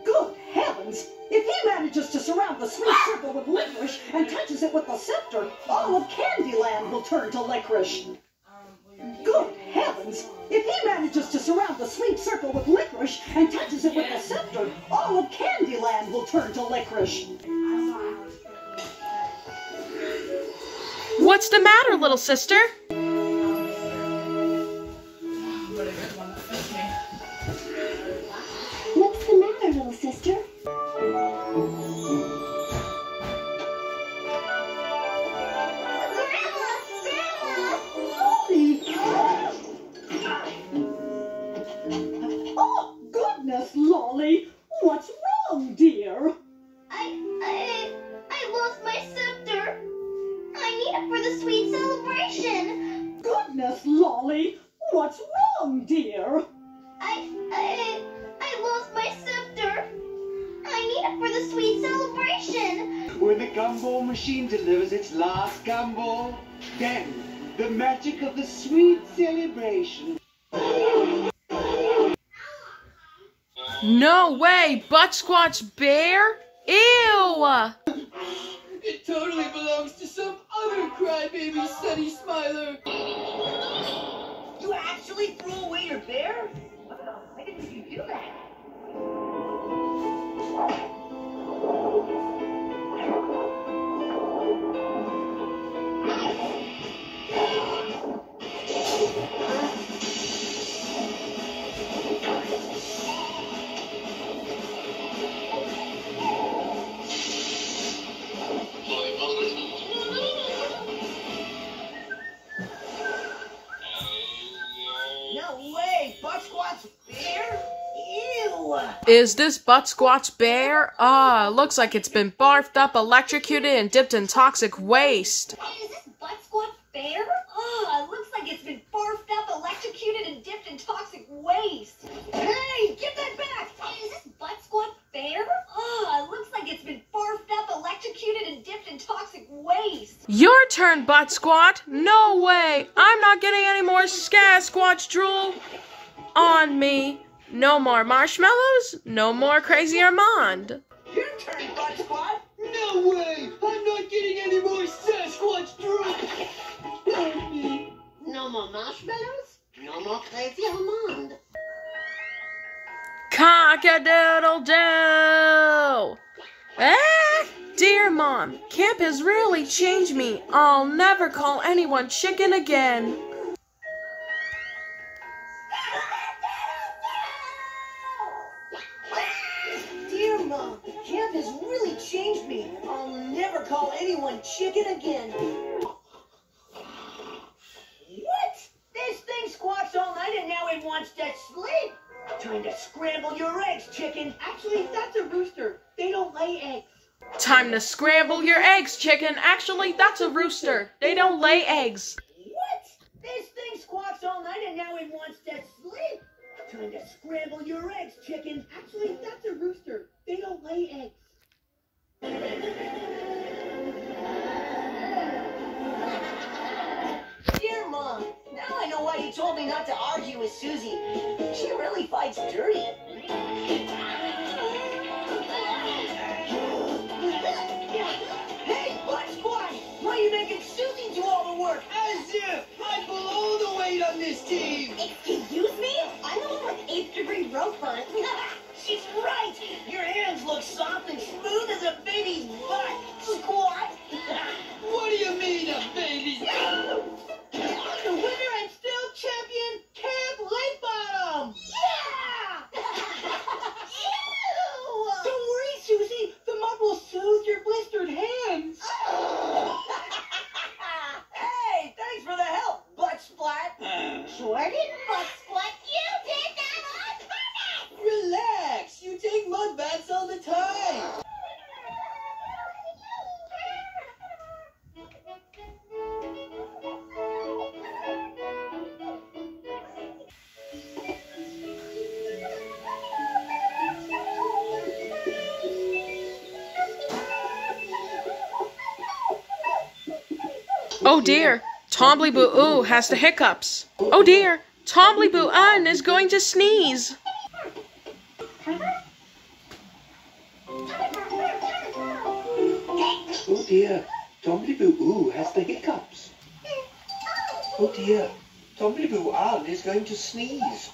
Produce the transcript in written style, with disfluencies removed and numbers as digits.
Good heavens! If he manages to surround the sweet circle with licorice and touches it with the scepter, all of Candyland will turn to licorice. Good heavens! If he manages to surround the sweet circle with licorice and touches it with the scepter, all of Candyland will turn to licorice. What's the matter, little sister? What's the matter, little sister? Oh, goodness, Lolly! What's wrong, dear? I lost my scepter. I need it for the sweet celebration. Goodness, Lolly! What's wrong, dear? I lost my scepter. I need it for the sweet celebration. When the gumball machine delivers its last gumball, then the magic of the sweet celebration. No way, Buttsquatch Bear? Ew! It totally belongs to some other crybaby Sunny Smiler. You actually threw away your bear? Wow, why didn't you do that? No way! Buttsquatch Bear? Ew! Is this Buttsquatch Bear? Looks like it's been barfed up, electrocuted, and dipped in toxic waste. Is this Buttsquatch Bear? It looks like it's been barfed up, electrocuted, and dipped in toxic waste. Hey, give that back! Is this Buttsquatch Bear? It looks like it's been barfed up, electrocuted, and dipped in toxic waste. Your turn, Buttsquat. No way. I'm not getting any more Sasquatch drool on me. No more marshmallows. No more Crazy Armand. Your turn, Buttsquat! No way! I'm not getting any more Sasquatch drool! Help me! No more marshmallows, no more Crazy Armand. Cock-a-doodle-doo! Dear Mom, camp has really changed me. I'll never call anyone chicken again. Dear Mom, camp has really changed me. I'll never call anyone chicken again. What? This thing squawks all night and now it wants to sleep. Time to scramble your eggs, chicken. Actually, that's a rooster. They don't lay eggs. Time to scramble your eggs, chicken. Actually, that's a rooster. They don't lay eggs. What? This thing squawks all night and now it wants to sleep. Time to scramble your eggs, chicken. Actually, that's a rooster. They don't lay eggs. Dear Mom, now I know why you told me not to argue with Susie. She really fights dirty. Hey, Buttsquat! Why are you making Susie do all the work? As if I pull all the weight on this team! Excuse me? I'm the one with 8th degree rope burn. She's right! Your hands look soft and smooth as a baby's butt! Squat! What do you mean, a baby's The winner and still champion, Camp Lakebottom! Yeah! Ew! Don't worry, Susie. The mud will soothe your blistered hands. Hey, thanks for the help, Buttsplat. Sure didn't, Buttsquat. You did that on purpose! Relax! You take mud baths all the time! Oh dear, Tombley-Boo has the hiccups. Oh dear, Tombley-Boo is going to sneeze. dear, Tombliboo has the hiccups. Oh dear, Tombliboo Ann is going to sneeze.